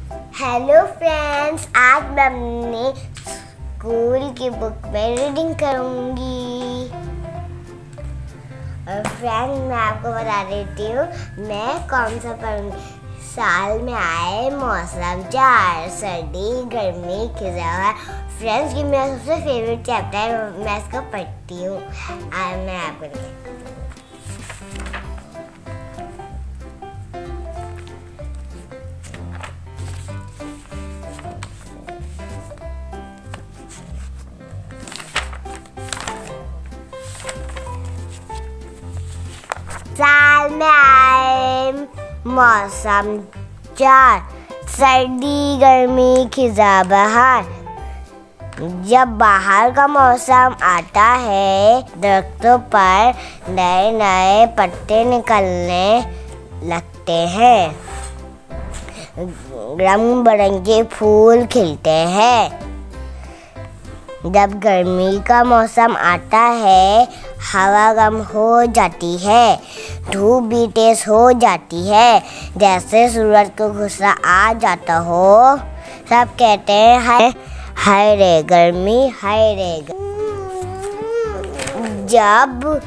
Hello friends, आज मैं अपने स्कूल की बुक में रीडिंग करूंगी। और फ्रेंड्स, मैं आपको बता देती हूँ मैं कौन सा पढ़ूंगी। साल में आए मौसम, चार, सर्दी, गर्मी, खिजाव। फ्रेंड्स, ये मेरा सबसे फेवरेट चैप्टर है, मैं इसको पढ़ती हूँ। आज मैं आपको साल में आए मौसम, चार, सर्दी, गर्मी, खिज़ा बहार। जब बाहर का मौसम आता है, दरख्तों पर नए नए पत्ते निकलने लगते हैं, रंग बिरंगे फूल खिलते हैं। जब गर्मी का मौसम आता है, हवा गर्म हो जाती है, धूप भी तेज हो जाती है, जैसे सूरज को गुस्सा आ जाता हो। सब कहते हैं हाय रे गर्मी, हाय रे गर्मी। जब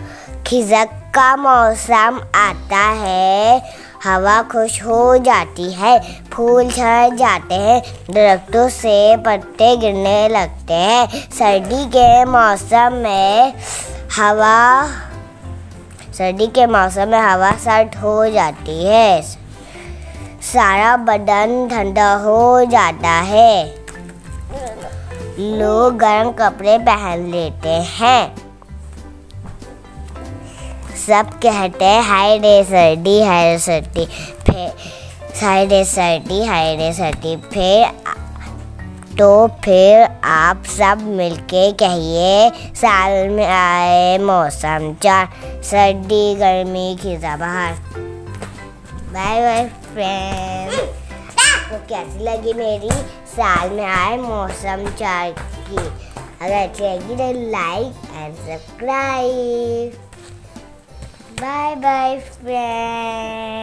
खिज़क का मौसम आता है, हवा खुश हो जाती है, फूल झड़ जाते हैं, दरख्तों से पत्ते गिरने लगते हैं। सर्दी के मौसम में हवा सर्द हो जाती है, सारा बदन ठंडा हो जाता है, लोग गर्म कपड़े पहन लेते हैं। सब कहते हैं हाय रे सर्दी, हाय रे सर्दी। फिर हाय रे सर्दी, हाय रे सर्दी। फिर आप सब मिलके कहिए साल में आए मौसम, चार, सर्दी, गर्मी, खिज़ा बहार। Bye bye friends. आपको कैसी लगी मेरी साल में आए मौसम चार की? अगर अच्छी लगी तो like and subscribe. Bye bye friends.